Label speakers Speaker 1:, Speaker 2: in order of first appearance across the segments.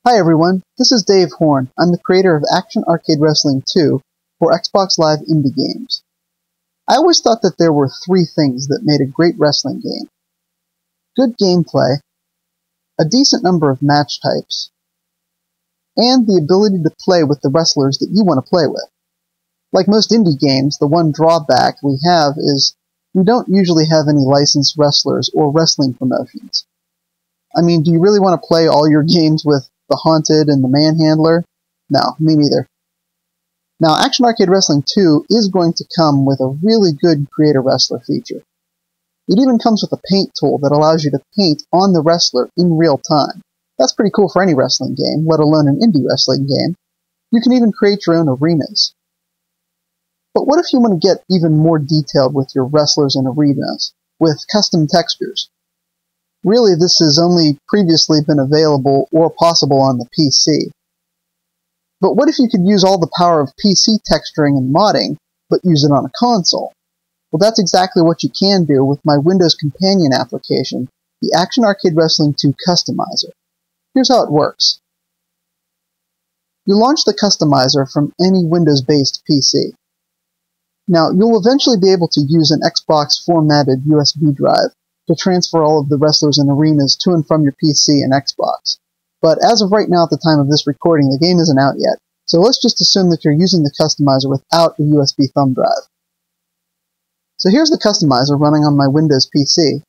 Speaker 1: Hi everyone, this is Dave Horn. I'm the creator of Action Arcade Wrestling 2 for Xbox Live Indie Games. I always thought that there were three things that made a great wrestling game. Good gameplay, a decent number of match types, and the ability to play with the wrestlers that you want to play with. Like most indie games, the one drawback we have is we don't usually have any licensed wrestlers or wrestling promotions. I mean, do you really want to play all your games with the Haunted and the Manhandler? No, me neither. Now, Action Arcade Wrestling 2 is going to come with a really good Create a Wrestler feature. It even comes with a paint tool that allows you to paint on the wrestler in real time. That's pretty cool for any wrestling game, let alone an indie wrestling game. You can even create your own arenas. But what if you want to get even more detailed with your wrestlers and arenas, with custom textures? Really, this has only previously been available or possible on the PC. But what if you could use all the power of PC texturing and modding, but use it on a console? Well, that's exactly what you can do with my Windows companion application, the Action Arcade Wrestling 2 Customizer. Here's how it works. You launch the Customizer from any Windows-based PC. Now, you'll eventually be able to use an Xbox-formatted USB drive to transfer all of the wrestlers and arenas to and from your PC and Xbox. But as of right now, at the time of this recording, the game isn't out yet, so let's just assume that you're using the Customizer without a USB thumb drive. So here's the Customizer running on my Windows PC,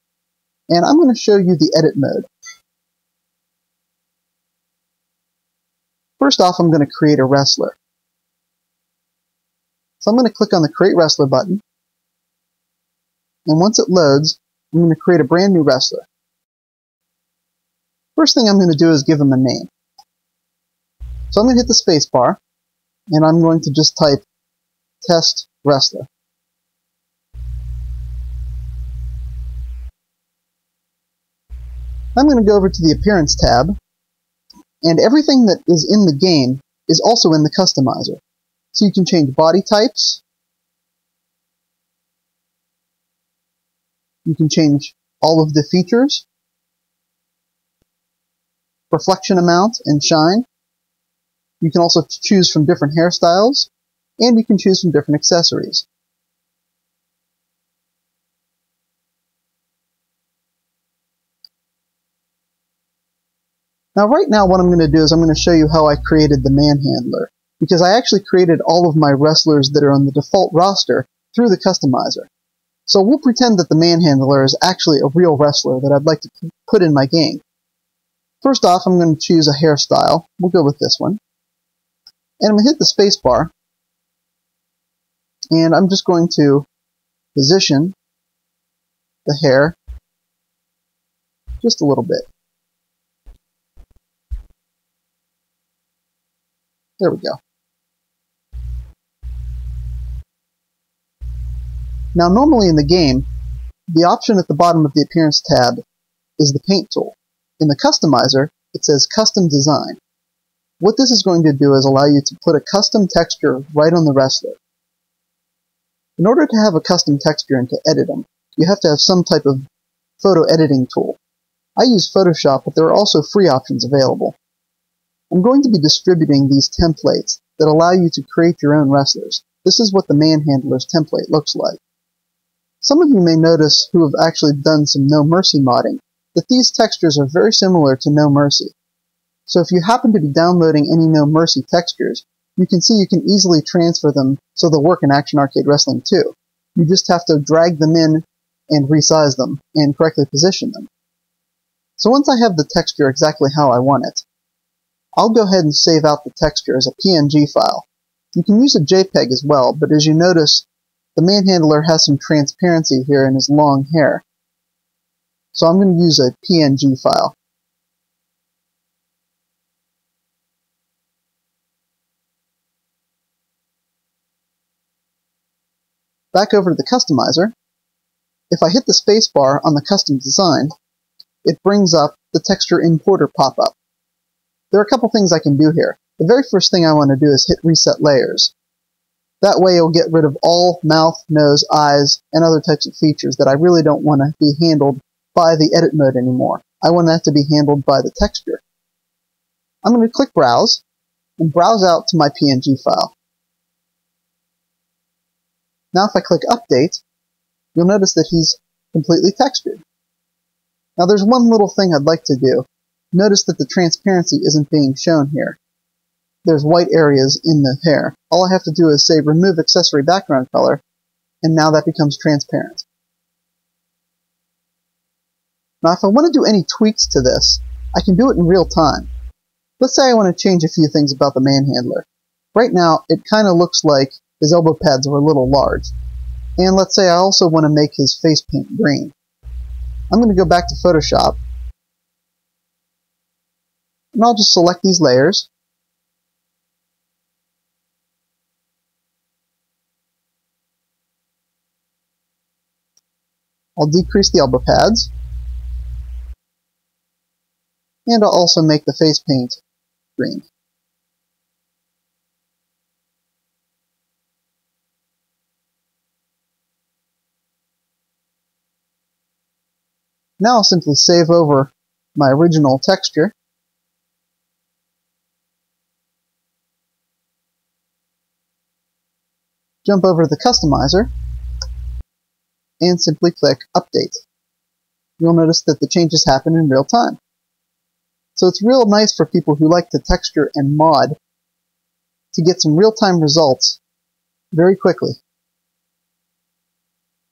Speaker 1: and I'm going to show you the edit mode. First off, I'm going to create a wrestler. So I'm going to click on the Create Wrestler button, and once it loads, I'm going to create a brand new wrestler. First thing I'm going to do is give him a name. So I'm going to hit the space bar, and I'm going to just type Test Wrestler. I'm going to go over to the Appearance tab, and everything that is in the game is also in the Customizer. So you can change body types, you can change all of the features, reflection amount and shine. You can also choose from different hairstyles, and you can choose from different accessories. Now right now what I'm going to do is I'm going to show you how I created the Manhandler, because I actually created all of my wrestlers that are on the default roster through the Customizer. So we'll pretend that the Manhandler is actually a real wrestler that I'd like to put in my game. First off, I'm going to choose a hairstyle. We'll go with this one. And I'm going to hit the space bar. And I'm just going to position the hair just a little bit. There we go. Now normally in the game, the option at the bottom of the Appearance tab is the Paint tool. In the Customizer, it says Custom Design. What this is going to do is allow you to put a custom texture right on the wrestler. In order to have a custom texture and to edit them, you have to have some type of photo editing tool. I use Photoshop, but there are also free options available. I'm going to be distributing these templates that allow you to create your own wrestlers. This is what the Manhandler's template looks like. Some of you may notice who have actually done some No Mercy modding that these textures are very similar to No Mercy. So if you happen to be downloading any No Mercy textures, you can see you can easily transfer them so they'll work in Action Arcade Wrestling 2. You just have to drag them in and resize them and correctly position them. So once I have the texture exactly how I want it, I'll go ahead and save out the texture as a PNG file. You can use a JPEG as well, but as you notice, the Manhandler has some transparency here in his long hair. So I'm going to use a PNG file. Back over to the Customizer. If I hit the spacebar on the Custom Design, it brings up the Texture Importer pop-up. There are a couple things I can do here. The very first thing I want to do is hit Reset Layers. That way it'll get rid of all mouth, nose, eyes, and other types of features that I really don't want to be handled by the edit mode anymore. I want that to be handled by the texture. I'm going to click Browse and browse out to my PNG file. Now if I click Update, you'll notice that he's completely textured. Now there's one little thing I'd like to do. Notice that the transparency isn't being shown here. There's white areas in the hair. All I have to do is say Remove Accessory Background Color, and now that becomes transparent. Now if I want to do any tweaks to this, I can do it in real time. Let's say I want to change a few things about the manhandler. Right now, it kind of looks like his elbow pads are a little large. And let's say I also want to make his face paint green. I'm going to go back to Photoshop, and I'll just select these layers. I'll decrease the elbow pads, and I'll also make the face paint green. Now I'll simply save over my original texture, jump over to the Customizer, and simply click Update. You'll notice that the changes happen in real time. So it's real nice for people who like to texture and mod to get some real-time results very quickly.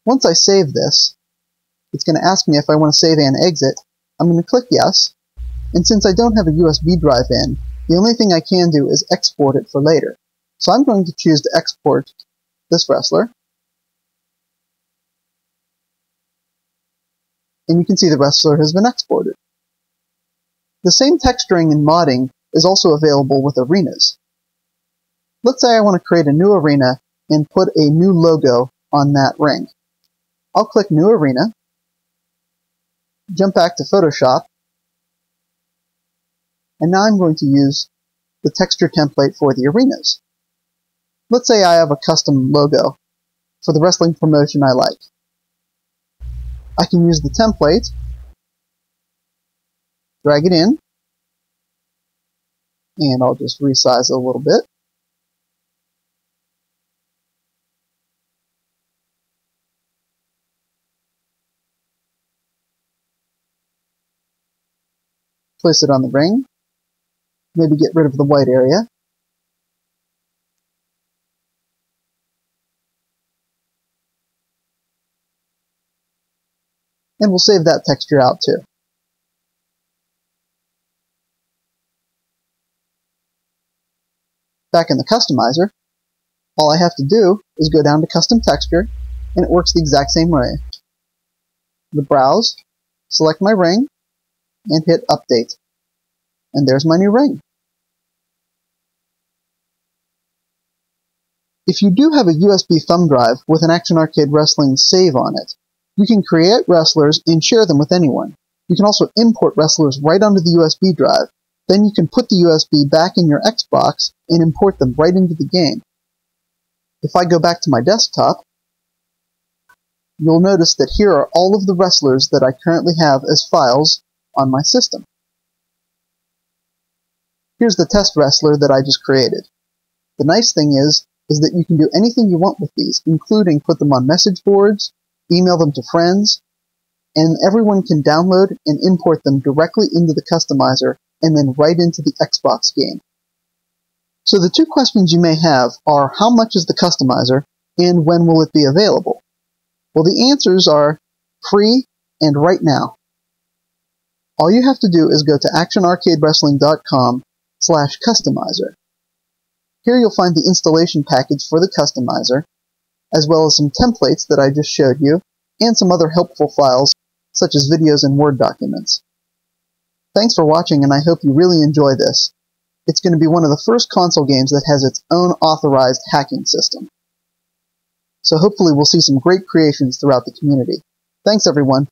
Speaker 1: Once I save this, it's going to ask me if I want to save and exit. I'm going to click Yes, and since I don't have a USB drive in, the only thing I can do is export it for later. So I'm going to choose to export this wrestler, and you can see the wrestler has been exported. The same texturing and modding is also available with arenas. Let's say I want to create a new arena and put a new logo on that ring. I'll click New Arena, jump back to Photoshop, and now I'm going to use the texture template for the arenas. Let's say I have a custom logo for the wrestling promotion I like. I can use the template, drag it in, and I'll just resize it a little bit. Place it on the ring, maybe get rid of the white area. And we'll save that texture out too. Back in the Customizer, all I have to do is go down to Custom Texture, and it works the exact same way. The Browse, select my ring, and hit Update. And there's my new ring. If you do have a USB thumb drive with an Action Arcade Wrestling save on it, you can create wrestlers and share them with anyone. You can also import wrestlers right onto the USB drive. Then you can put the USB back in your Xbox and import them right into the game. If I go back to my desktop, you'll notice that here are all of the wrestlers that I currently have as files on my system. Here's the test wrestler that I just created. The nice thing is that you can do anything you want with these, including put them on message boards, email them to friends, and everyone can download and import them directly into the Customizer and then right into the Xbox game. So the two questions you may have are, how much is the Customizer and when will it be available? Well, the answers are free and right now. All you have to do is go to actionarcadewrestling.com/customizer. Here you'll find the installation package for the Customizer, as well as some templates that I just showed you, and some other helpful files, such as videos and Word documents. Thanks for watching, and I hope you really enjoy this. It's going to be one of the first console games that has its own authorized hacking system. So hopefully we'll see some great creations throughout the community. Thanks everyone.